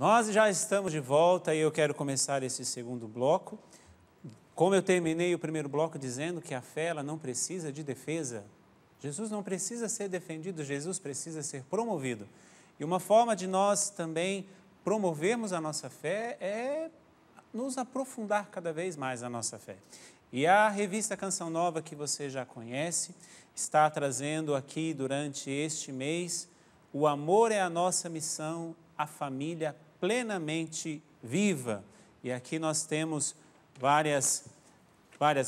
Nós já estamos de volta e eu quero começar esse segundo bloco. Como eu terminei o primeiro bloco dizendo que a fé ela não precisa de defesa. Jesus não precisa ser defendido, Jesus precisa ser promovido. E uma forma de nós também promovermos a nossa fé é nos aprofundar cada vez mais a nossa fé. E a revista Canção Nova, que você já conhece, está trazendo aqui durante este mês O Amor é a Nossa Missão, a Família Plenamente Viva. E aqui nós temos várias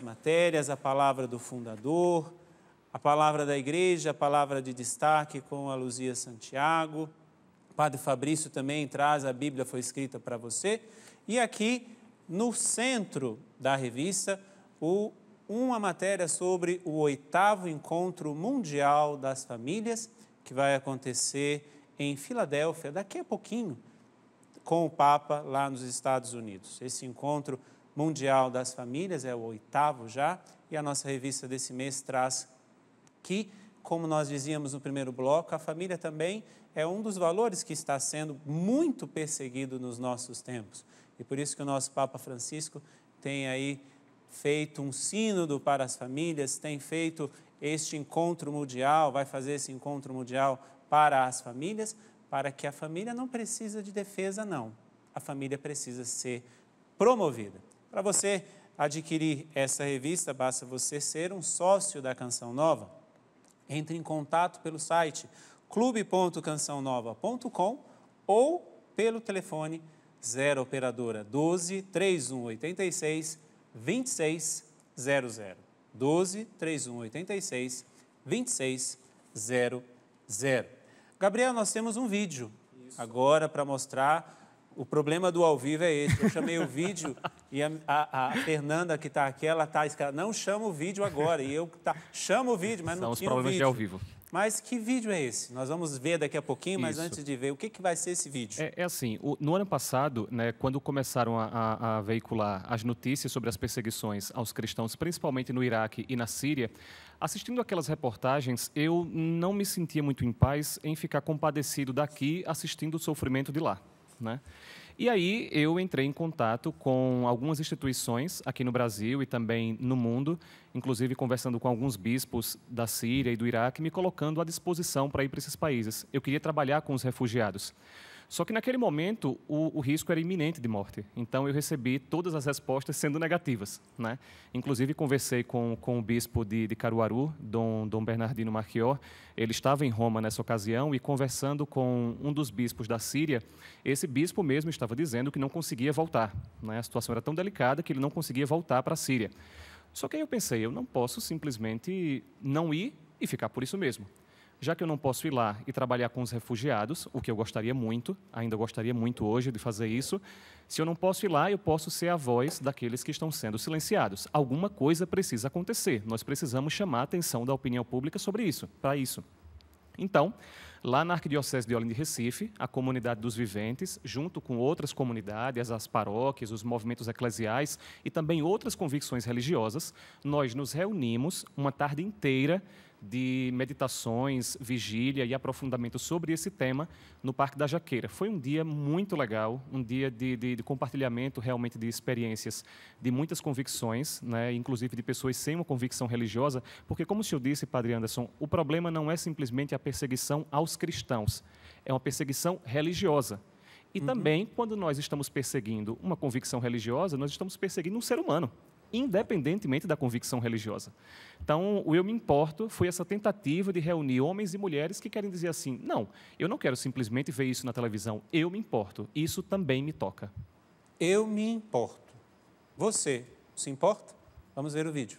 matérias, a palavra do fundador, a palavra da igreja, a palavra de destaque com a Luzia Santiago. O Padre Fabrício também traz a Bíblia foi escrita para você. E aqui no centro da revista, uma matéria sobre o 8º Encontro Mundial das Famílias, que vai acontecer em Filadélfia daqui a pouquinho, com o Papa lá nos Estados Unidos. Esse Encontro Mundial das Famílias é o 8º já, e a nossa revista desse mês traz que, como nós dizíamos no primeiro bloco, a família também é um dos valores que está sendo muito perseguido nos nossos tempos. E por isso que o nosso Papa Francisco tem aí feito um sínodo para as famílias, tem feito este encontro mundial, vai fazer esse encontro mundial para as famílias, para que a família não precisa de defesa, não. A família precisa ser promovida. Para você adquirir essa revista, basta você ser um sócio da Canção Nova. Entre em contato pelo site clube.cançãonova.com ou pelo telefone 0 operadora 12 3186 2600. 12 3186 2600. Gabriel, nós temos um vídeo agora para mostrar. O problema do ao vivo é esse. Eu chamei o vídeo e a Fernanda, que está aqui, ela está escrevendo, não chama o vídeo agora. E eu chamo o vídeo, mas não tinha o vídeo. São os problemas de ao vivo. Mas que vídeo é esse? Nós vamos ver daqui a pouquinho, mas antes de ver, o que vai ser esse vídeo? É assim, no ano passado, né, quando começaram a veicular as notícias sobre as perseguições aos cristãos, principalmente no Iraque e na Síria, assistindo aquelas reportagens, eu não me sentia muito em paz em ficar compadecido daqui assistindo o sofrimento de lá, né? E aí eu entrei em contato com algumas instituições aqui no Brasil e também no mundo, inclusive conversando com alguns bispos da Síria e do Iraque, me colocando à disposição para ir para esses países. Eu queria trabalhar com os refugiados. Só que naquele momento o risco era iminente de morte. Então eu recebi todas as respostas sendo negativas, né? Inclusive conversei com o bispo de Caruaru, Dom Bernardino Marchior. Ele estava em Roma nessa ocasião e conversando com um dos bispos da Síria, esse bispo mesmo estava dizendo que não conseguia voltar, né? A situação era tão delicada que ele não conseguia voltar para a Síria. Só que aí eu pensei, eu não posso simplesmente não ir e ficar por isso mesmo. Já que eu não posso ir lá e trabalhar com os refugiados, o que eu gostaria muito, ainda gostaria muito hoje de fazer isso, se eu não posso ir lá, eu posso ser a voz daqueles que estão sendo silenciados. Alguma coisa precisa acontecer, nós precisamos chamar a atenção da opinião pública sobre isso, para isso. Então, lá na Arquidiocese de Olinda e Recife, a Comunidade dos Viventes, junto com outras comunidades, as paróquias, os movimentos eclesiais e também outras convicções religiosas, nós nos reunimos uma tarde inteira de meditações, vigília e aprofundamento sobre esse tema no Parque da Jaqueira. Foi um dia muito legal, um dia de compartilhamento realmente de experiências, de muitas convicções, né, inclusive de pessoas sem uma convicção religiosa, porque, como o senhor disse, Padre Anderson, o problema não é simplesmente a perseguição aos cristãos, é uma perseguição religiosa. E também, quando nós estamos perseguindo uma convicção religiosa, nós estamos perseguindo um ser humano, independentemente da convicção religiosa. Então, o Eu Me Importo foi essa tentativa de reunir homens e mulheres que querem dizer assim, não, eu não quero simplesmente ver isso na televisão, eu me importo, isso também me toca. Eu me importo. Você se importa? Vamos ver o vídeo.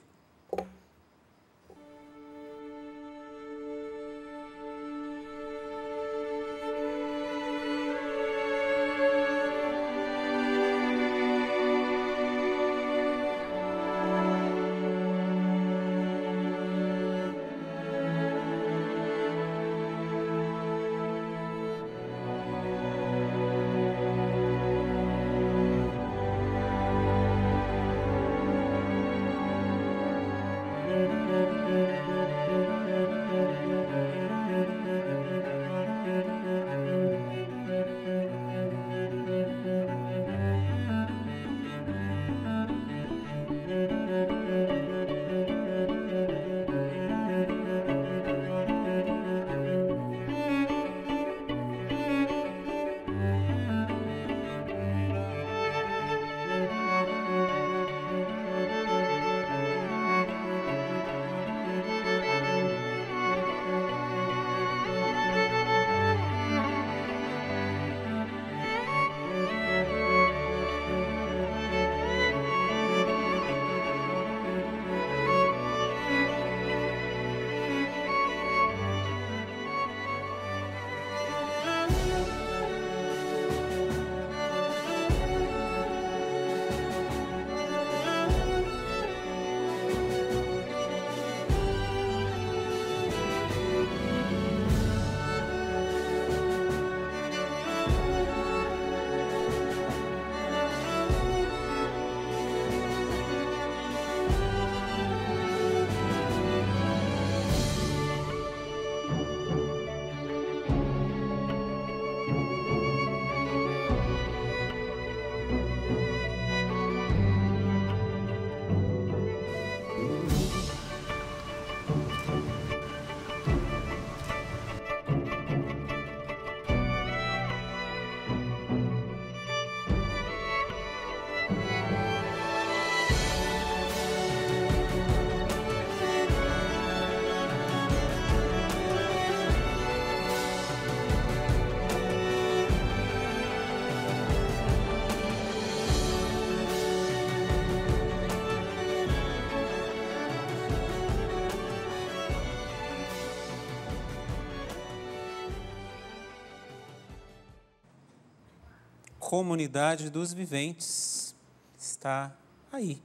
comunidade dos viventes está aí.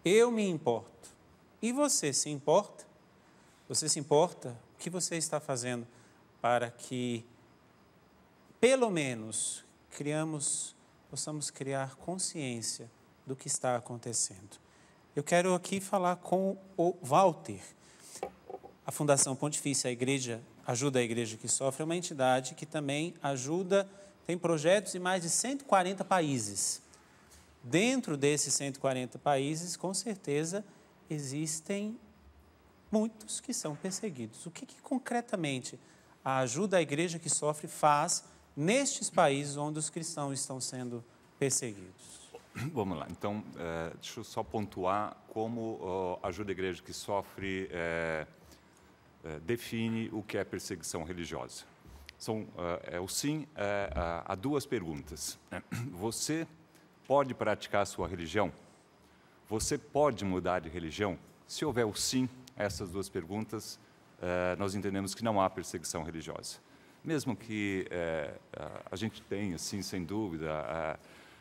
Eu me importo. E você se importa? Você se importa? O que você está fazendo para que, pelo menos, possamos criar consciência do que está acontecendo? Eu quero aqui falar com o Walter. A Fundação Pontifícia, a Igreja Ajuda a Igreja que Sofre, é uma entidade que também ajuda, tem projetos em mais de 140 países. Dentro desses 140 países, com certeza, existem muitos que são perseguidos. O que concretamente a Ajuda à Igreja que Sofre faz nestes países onde os cristãos estão sendo perseguidos? Vamos lá. Então, deixa eu só pontuar como a Ajuda à Igreja que Sofre define o que é perseguição religiosa. Há duas perguntas. Você pode praticar a sua religião? Você pode mudar de religião? Se houver o sim a essas duas perguntas, nós entendemos que não há perseguição religiosa. Mesmo que a gente tenha, sim, sem dúvida,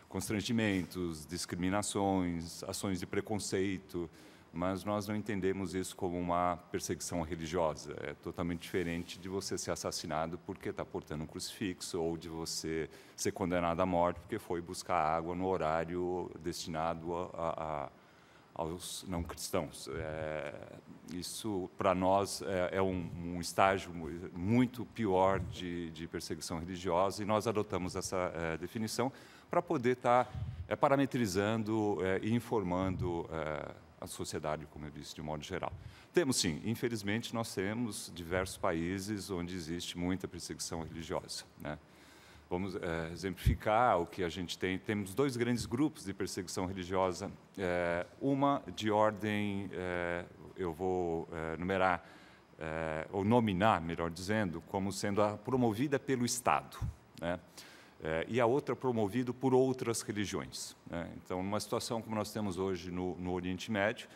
constrangimentos, discriminações, ações de preconceito, mas nós não entendemos isso como uma perseguição religiosa. É totalmente diferente de você ser assassinado porque está portando um crucifixo ou de você ser condenado à morte porque foi buscar água no horário destinado aos não cristãos. Isso, para nós, é um estágio muito pior de perseguição religiosa, e nós adotamos essa definição para poder estar parametrizando e informando a sociedade, como eu disse, de um modo geral. Temos, sim, infelizmente, nós temos diversos países onde existe muita perseguição religiosa, né? Vamos exemplificar o que a gente tem. Temos dois grandes grupos de perseguição religiosa. Uma de ordem, eu vou numerar, ou nominar, melhor dizendo, como sendo promovida pelo Estado, né? E a outra promovida por outras religiões, né? Então, numa situação como nós temos hoje no Oriente Médio,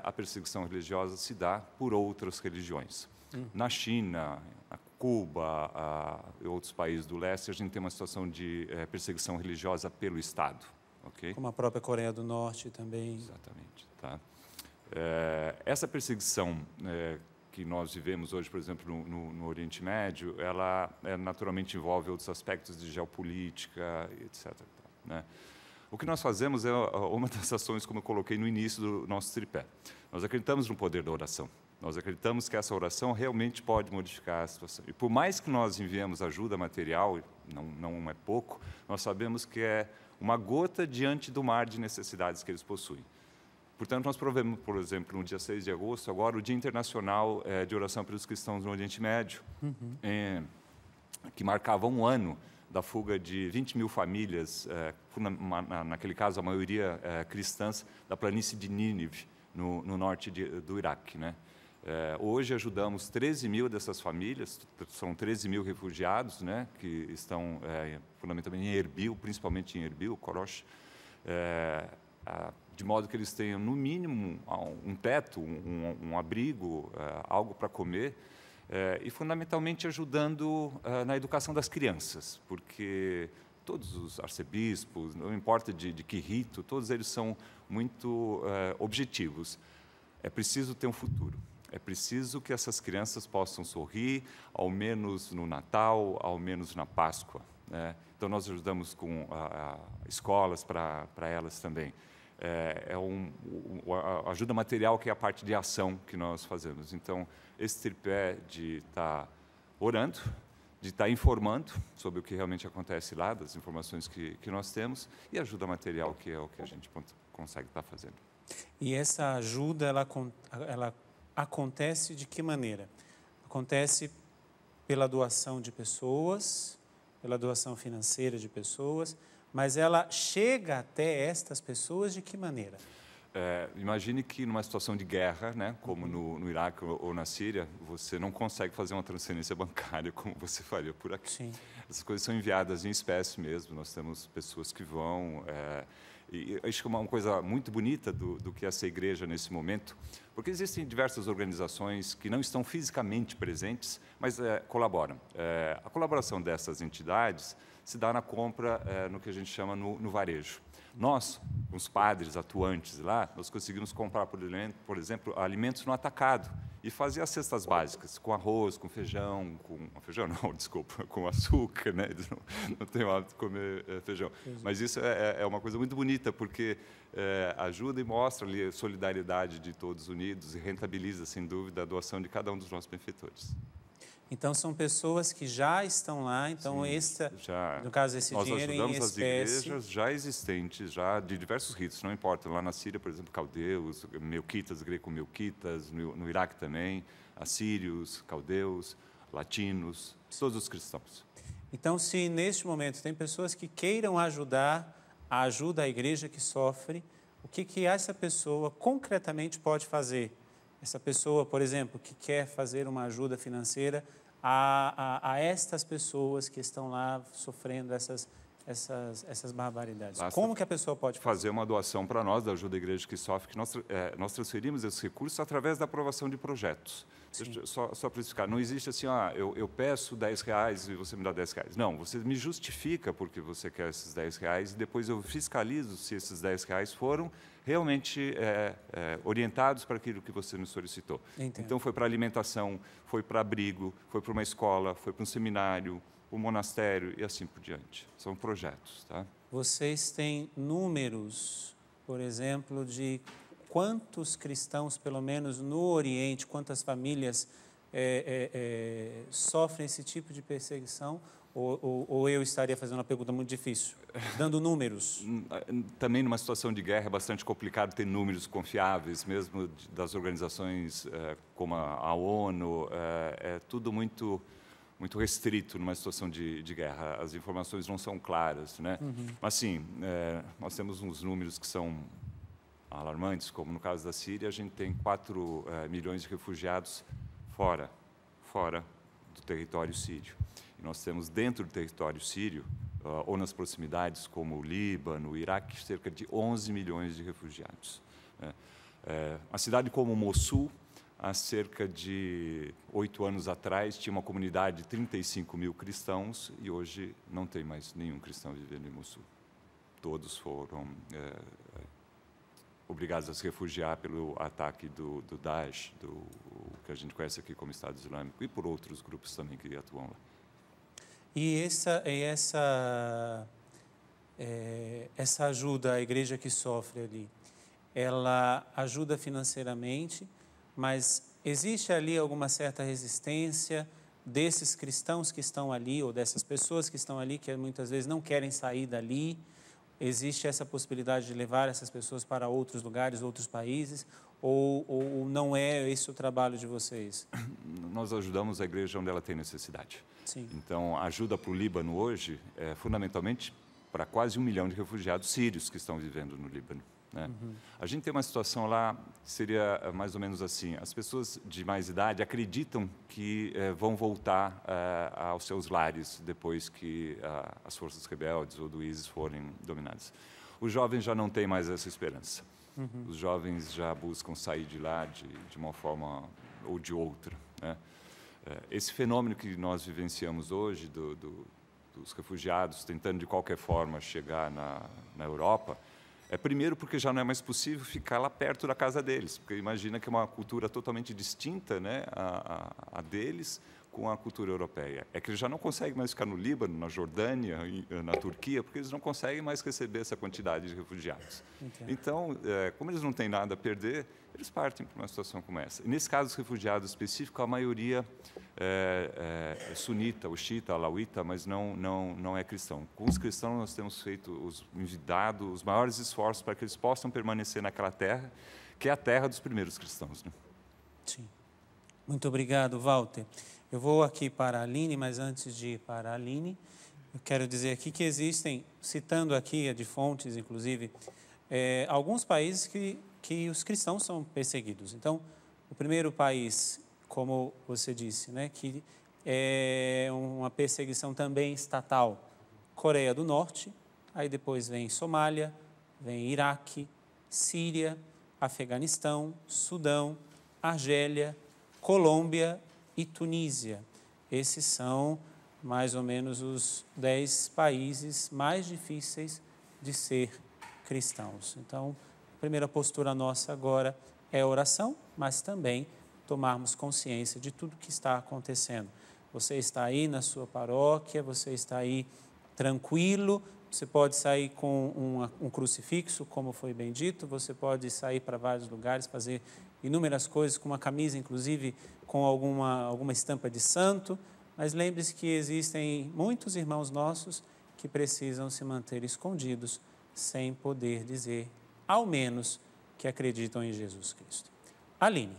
a perseguição religiosa se dá por outras religiões. Na China, na Cuba e outros países do leste, a gente tem uma situação de perseguição religiosa pelo Estado. Okay? Como a própria Coreia do Norte também. Exatamente. Tá? Essa perseguição que nós vivemos hoje, por exemplo, no Oriente Médio, ela naturalmente envolve outros aspectos de geopolítica, etc. Né? O que nós fazemos é uma das ações, como eu coloquei no início do nosso tripé. Nós acreditamos no poder da oração. Nós acreditamos que essa oração realmente pode modificar a situação. E por mais que nós enviemos ajuda material, não é pouco, nós sabemos que é uma gota diante do mar de necessidades que eles possuem. Portanto, nós provemos, por exemplo, no dia 6 de agosto, agora, o Dia Internacional de Oração pelos Cristãos no Oriente Médio, que marcava um ano da fuga de 20 mil famílias, naquele caso, a maioria cristãs, da planície de Nínive, no norte do Iraque, né? Hoje ajudamos 13 mil dessas famílias, são 13 mil refugiados, né, que estão fundamentalmente em Erbil, principalmente em Erbil, Korosh, de modo que eles tenham, no mínimo, um teto, um abrigo, algo para comer, e fundamentalmente ajudando na educação das crianças, porque todos os arcebispos, não importa de que rito, todos eles são muito objetivos. É preciso ter um futuro. É preciso que essas crianças possam sorrir, ao menos no Natal, ao menos na Páscoa, né? Então, nós ajudamos com escolas para elas também. A ajuda material, que é a parte de ação que nós fazemos. Então, esse tripé de estar orando, de estar informando sobre o que realmente acontece lá, das informações que nós temos, e ajuda material, que é o que a gente consegue estar fazendo. E essa ajuda, ela acontece de que maneira? Acontece pela doação de pessoas, pela doação financeira de pessoas, mas ela chega até estas pessoas de que maneira? Imagine que numa situação de guerra, né, como no Iraque ou na Síria, você não consegue fazer uma transferência bancária como você faria por aqui. Sim. Essas coisas são enviadas em espécie mesmo. Nós temos pessoas que vão... E acho que é uma coisa muito bonita do que é essa igreja nesse momento, porque existem diversas organizações que não estão fisicamente presentes, mas colaboram. A colaboração dessas entidades se dá na compra, no que a gente chama no varejo. Nós, os padres atuantes lá, nós conseguimos comprar, por exemplo, alimentos no atacado e fazer as cestas básicas, com arroz, com feijão, com açúcar, né? Eles não têm o hábito de comer feijão. Mas isso é uma coisa muito bonita, porque ajuda e mostra ali a solidariedade de todos unidos e rentabiliza, sem dúvida, a doação de cada um dos nossos benfeitores. Então, são pessoas que já estão lá, então, no caso, esse dinheiro em espécie... Nós ajudamos as igrejas já existentes, já de diversos ritos, não importa. Lá na Síria, por exemplo, caldeus, melquitas, greco-melquitas, no Iraque também, assírios, caldeus, latinos, todos os cristãos. Então, se neste momento tem pessoas que queiram ajuda a igreja que sofre, o que essa pessoa concretamente pode fazer? Essa pessoa, por exemplo, que quer fazer uma ajuda financeira a estas pessoas que estão lá sofrendo essas barbaridades. Como que a pessoa pode fazer uma doação para nós, da Ajuda à Igreja que Sofre, que nós transferimos esses recursos através da aprovação de projetos. Só para explicar, não existe assim, eu peço R$10 e você me dá R$10. Não, você me justifica porque você quer esses R$10 e depois eu fiscalizo se esses R$10 foram realmente orientados para aquilo que você nos solicitou. Entendo. Então, foi para alimentação, foi para abrigo, foi para uma escola, foi para um seminário, um monastério e assim por diante. São projetos. Tá? Vocês têm números, por exemplo, de quantos cristãos, pelo menos no Oriente, quantas famílias sofrem esse tipo de perseguição? Ou eu estaria fazendo uma pergunta muito difícil, dando números? Também numa situação de guerra é bastante complicado ter números confiáveis, mesmo das organizações como a ONU, é tudo muito restrito numa situação de guerra, as informações não são claras, né? Mas sim, nós temos uns números que são alarmantes, como no caso da Síria, a gente tem 4 milhões de refugiados fora do território sírio. E nós temos dentro do território sírio, ou nas proximidades, como o Líbano, o Iraque, cerca de 11 milhões de refugiados. A cidade como Mossul, há cerca de 8 anos atrás, tinha uma comunidade de 35 mil cristãos e hoje não tem mais nenhum cristão vivendo em Mossul. Todos foram obrigados a se refugiar pelo ataque do Daesh, que a gente conhece aqui como Estado Islâmico, e por outros grupos também que atuam lá. E essa ajuda à igreja que sofre ali, ela ajuda financeiramente, mas existe ali alguma certa resistência desses cristãos que estão ali, ou dessas pessoas que estão ali, que muitas vezes não querem sair dali? Existe essa possibilidade de levar essas pessoas para outros lugares, outros países, ou não é esse o trabalho de vocês? Nós ajudamos a igreja onde ela tem necessidade. Sim. Então, a ajuda para o Líbano hoje é fundamentalmente para quase 1 milhão de refugiados sírios que estão vivendo no Líbano. Né? A gente tem uma situação lá que seria mais ou menos assim: as pessoas de mais idade acreditam que vão voltar aos seus lares depois que as forças rebeldes ou do ISIS forem dominadas. Os jovens já não têm mais essa esperança. Os jovens já buscam sair de lá de uma forma ou de outra. Né? Esse fenômeno que nós vivenciamos hoje dos refugiados tentando de qualquer forma chegar na Europa, primeiro porque já não é mais possível ficar lá perto da casa deles, porque imagina que é uma cultura totalmente distinta, né, a deles com a cultura europeia. É que eles já não conseguem mais ficar no Líbano, na Jordânia, na Turquia, porque eles não conseguem mais receber essa quantidade de refugiados. Entendo. Então, como eles não têm nada a perder, eles partem para uma situação como essa. E nesse caso, os refugiados específicos, a maioria é sunita, ou xiita, alauíta, mas não é cristão. Com os cristãos, nós temos envidado os maiores esforços para que eles possam permanecer naquela terra, que é a terra dos primeiros cristãos. Né? Sim. Muito obrigado, Walter. Eu vou aqui para a Aline, mas antes de ir para a Aline, eu quero dizer aqui que existem, citando aqui de fontes, inclusive, alguns países que os cristãos são perseguidos. Então, o primeiro país, como você disse, né, que é uma perseguição também estatal, Coreia do Norte, aí depois vem Somália, vem Iraque, Síria, Afeganistão, Sudão, Argélia, Colômbia e Tunísia. Esses são mais ou menos os 10 países mais difíceis de ser cristãos. Então, a primeira postura nossa agora é oração, mas também tomarmos consciência de tudo que está acontecendo. Você está aí na sua paróquia, você está aí tranquilo, você pode sair com um crucifixo, como foi bem dito, você pode sair para vários lugares, fazer inúmeras coisas, com uma camisa, inclusive, com alguma estampa de santo, mas lembre-se que existem muitos irmãos nossos que precisam se manter escondidos, sem poder dizer, ao menos, que acreditam em Jesus Cristo. Aline.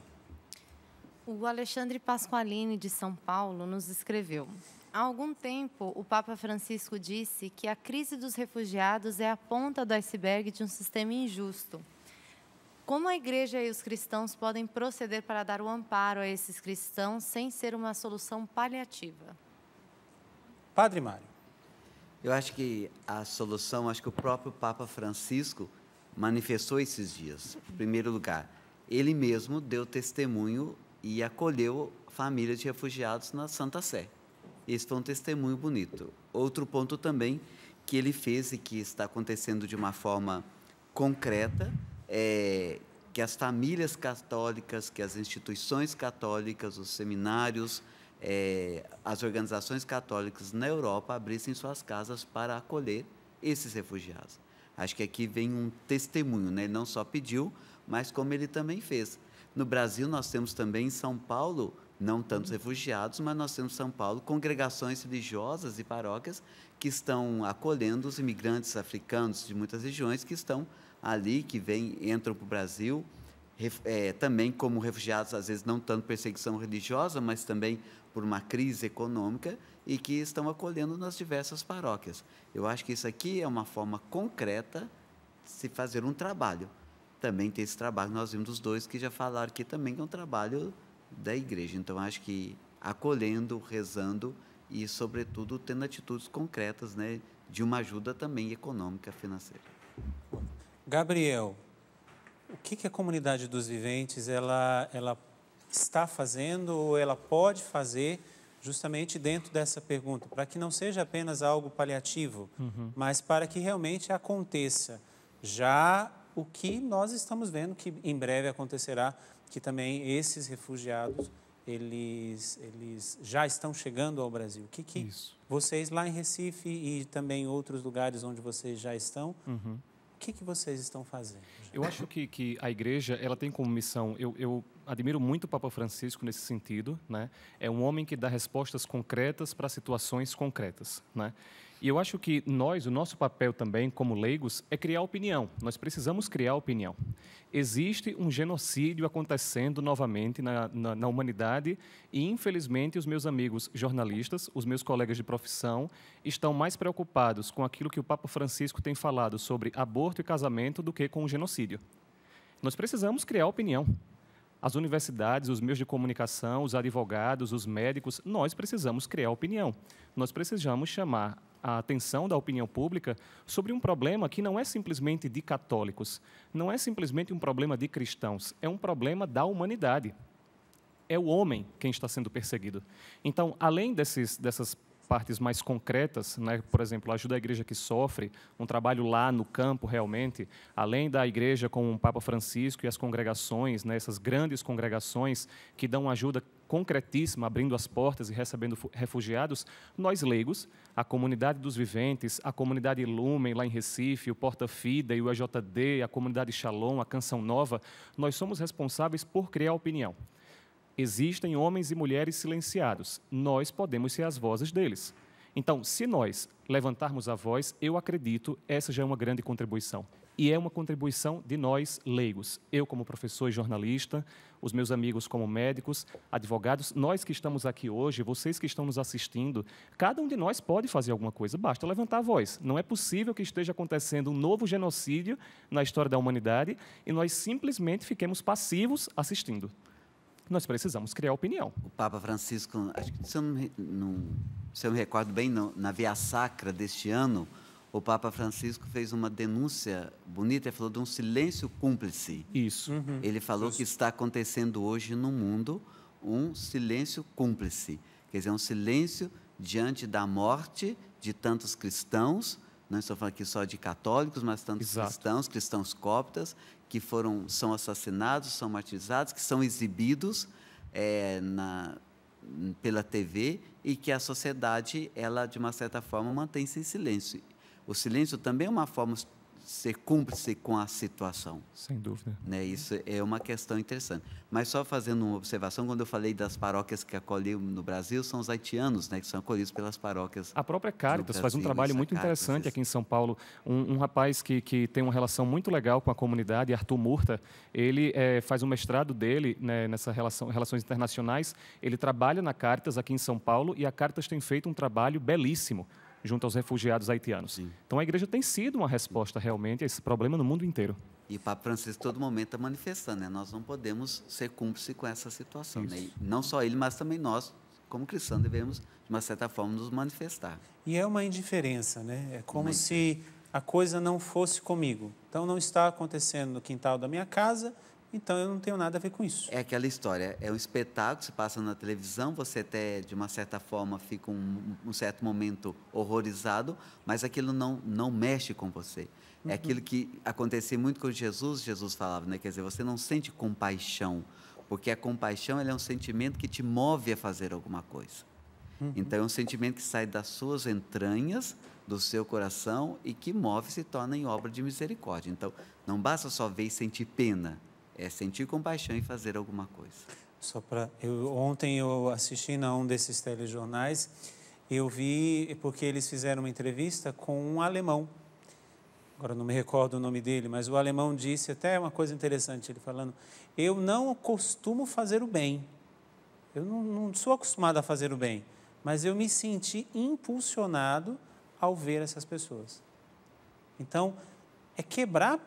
O Alexandre Pasqualini, de São Paulo, nos escreveu: há algum tempo, o Papa Francisco disse que a crise dos refugiados é a ponta do iceberg de um sistema injusto. Como a Igreja e os cristãos podem proceder para dar o amparo a esses cristãos sem ser uma solução paliativa? Padre Mário. Eu acho que a solução, acho que o próprio Papa Francisco manifestou esses dias. Em primeiro lugar, ele mesmo deu testemunho e acolheu famílias de refugiados na Santa Sé. Esse foi um testemunho bonito. Outro ponto também que ele fez e que está acontecendo de uma forma concreta é que as famílias católicas, que as instituições católicas, os seminários, as organizações católicas na Europa abrissem suas casas para acolher esses refugiados. Acho que aqui vem um testemunho, né? Ele não só pediu, mas como ele também fez. No Brasil, nós temos também em São Paulo, não tantos refugiados, mas nós temos em São Paulo congregações religiosas e paróquias que estão acolhendo os imigrantes africanos de muitas regiões que estão ali, que entram para o Brasil, também como refugiados, às vezes não tanto perseguição religiosa, mas também por uma crise econômica, e que estão acolhendo nas diversas paróquias. Eu acho que isso aqui é uma forma concreta de se fazer um trabalho. Também tem esse trabalho, nós vimos os dois que já falaram aqui também, que é um trabalho da igreja. Então, acho que acolhendo, rezando e, sobretudo, tendo atitudes concretas, né, de uma ajuda também econômica, financeira. Gabriel, o que a comunidade dos viventes ela está fazendo ou ela pode fazer justamente dentro dessa pergunta, para que não seja apenas algo paliativo, mas para que realmente aconteça já o que nós estamos vendo que em breve acontecerá, que também esses refugiados, eles já estão chegando ao Brasil. O que vocês lá em Recife e também em outros lugares onde vocês já estão, o que vocês estão fazendo? Eu acho que a igreja ela tem como missão, eu admiro muito o Papa Francisco nesse sentido, né? É um homem que dá respostas concretas para situações concretas, né? E eu acho que o nosso papel também, como leigos, é criar opinião. Nós precisamos criar opinião. Existe um genocídio acontecendo novamente na humanidade e, infelizmente, os meus amigos jornalistas, os meus colegas de profissão, estão mais preocupados com aquilo que o Papa Francisco tem falado sobre aborto e casamento do que com o genocídio. Nós precisamos criar opinião. As universidades, os meios de comunicação, os advogados, os médicos, nós precisamos criar opinião. Nós precisamos chamar a atenção da opinião pública sobre um problema que não é simplesmente de católicos, não é simplesmente um problema de cristãos, é um problema da humanidade. É o homem quem está sendo perseguido. Então, além dessas partes mais concretas, né? Por exemplo, ajuda a igreja que sofre, um trabalho lá no campo realmente, além da igreja com o Papa Francisco e as congregações, né? Essas grandes congregações que dão ajuda concretíssima, abrindo as portas e recebendo refugiados, nós leigos, a comunidade dos viventes, a comunidade Lumen lá em Recife, o Porta Fida e o EJD, a comunidade Shalom, a Canção Nova, nós somos responsáveis por criar opinião. Existem homens e mulheres silenciados. Nós podemos ser as vozes deles. Então, se nós levantarmos a voz, eu acredito, essa já é uma grande contribuição. E é uma contribuição de nós, leigos. Eu, como professor e jornalista, os meus amigos como médicos, advogados, nós que estamos aqui hoje, vocês que estão nos assistindo, cada um de nós pode fazer alguma coisa, basta levantar a voz. Não é possível que esteja acontecendo um novo genocídio na história da humanidade e nós simplesmente fiquemos passivos assistindo. Nós precisamos criar opinião. O Papa Francisco, acho que se eu me recordo bem, na Via Sacra deste ano, o Papa Francisco fez uma denúncia bonita, ele falou de um silêncio cúmplice. Isso. Ele falou que está acontecendo hoje no mundo um silêncio cúmplice, quer dizer, um silêncio diante da morte de tantos cristãos, não estou falando aqui só de católicos, mas tantos cristãos coptas, que são assassinados, são martirizados, que são exibidos pela TV, e que a sociedade, ela, de uma certa forma, mantém-se em silêncio. O silêncio também é uma forma de ser cúmplice com a situação. Sem dúvida. Né? Isso é uma questão interessante. Mas só fazendo uma observação, quando eu falei das paróquias que acolhiam no Brasil, são os haitianos, né, que são acolhidos pelas paróquias. A própria Caritas faz um trabalho muito interessante aqui em São Paulo. Um rapaz que tem uma relação muito legal com a comunidade, Arthur Murta, ele faz um mestrado dele, né, nessa relações internacionais. Ele trabalha na Caritas aqui em São Paulo, e a Caritas tem feito um trabalho belíssimo junto aos refugiados haitianos. Sim. Então, a igreja tem sido uma resposta realmente a esse problema no mundo inteiro. E o Papa Francisco, todo momento, está manifestando, né? Nós não podemos ser cúmplices com essa situação. Né? E não só ele, mas também nós, como cristãos, devemos, de uma certa forma, nos manifestar. E é uma indiferença, né? É como se a coisa não fosse comigo. Então, não está acontecendo no quintal da minha casa, então eu não tenho nada a ver com isso. É aquela história, é um espetáculo, se passa na televisão, você até, de uma certa forma, fica um certo momento horrorizado, mas aquilo não mexe com você. É aquilo que acontecia muito com Jesus falava, né? Quer dizer, você não sente compaixão, porque a compaixão, ela é um sentimento que te move a fazer alguma coisa. Então, é um sentimento que sai das suas entranhas, do seu coração, e que move e se torna em obra de misericórdia. Então, não basta só ver e sentir pena, é sentir compaixão e fazer alguma coisa. Ontem eu assisti a um desses telejornais, eu vi, porque eles fizeram uma entrevista com um alemão, agora não me recordo o nome dele, mas o alemão disse até uma coisa interessante, ele falando, eu não costumo fazer o bem, eu não sou acostumado a fazer o bem, mas eu me senti impulsionado ao ver essas pessoas. Então, é quebrar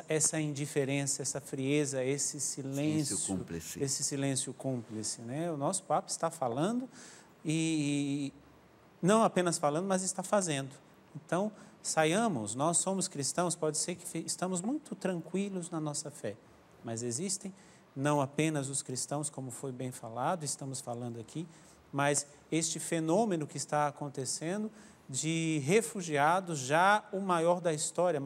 essa indiferença, essa frieza, esse silêncio cúmplice, né? O nosso Papa está falando, e não apenas falando, mas está fazendo. Então, saiamos, nós somos cristãos, pode ser que estamos muito tranquilos na nossa fé, mas existem não apenas os cristãos, como foi bem falado, estamos falando aqui, mas este fenômeno que está acontecendo de refugiados, já o maior da história,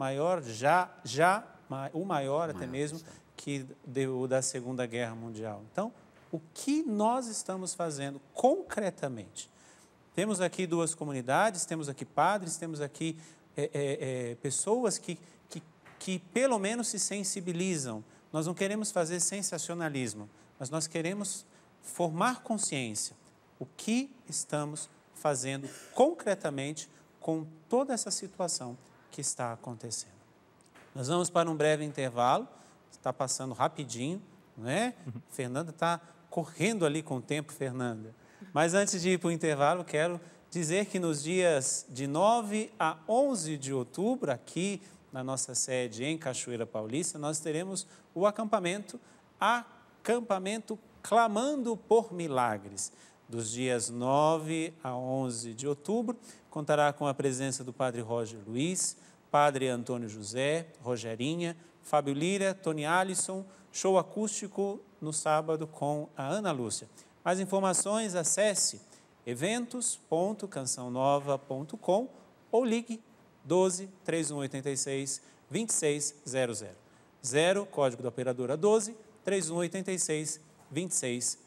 o maior até mesmo que o da Segunda Guerra Mundial. Então, o que nós estamos fazendo concretamente? Temos aqui duas comunidades, temos aqui padres, temos aqui pessoas que pelo menos se sensibilizam. Nós não queremos fazer sensacionalismo, mas nós queremos formar consciência. O que estamos fazendo concretamente com toda essa situação que está acontecendo. Nós vamos para um breve intervalo, está passando rapidinho, não é? Fernanda está correndo ali com o tempo, Fernanda. Mas antes de ir para o intervalo, quero dizer que nos dias de 9 a 11 de outubro, aqui na nossa sede em Cachoeira Paulista, nós teremos o acampamento Clamando por Milagres. Dos dias 9 a 11 de outubro, contará com a presença do Padre Roger Luiz, Padre Antônio José, Rogerinha, Fábio Lira, Tony Alisson, show acústico no sábado com a Ana Lúcia. Mais informações, acesse eventos.cançãonova.com ou ligue 12 3186 2600. 0, código da operadora 12 3186 2600.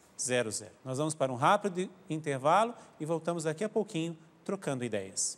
Nós vamos para um rápido intervalo e voltamos daqui a pouquinho trocando ideias.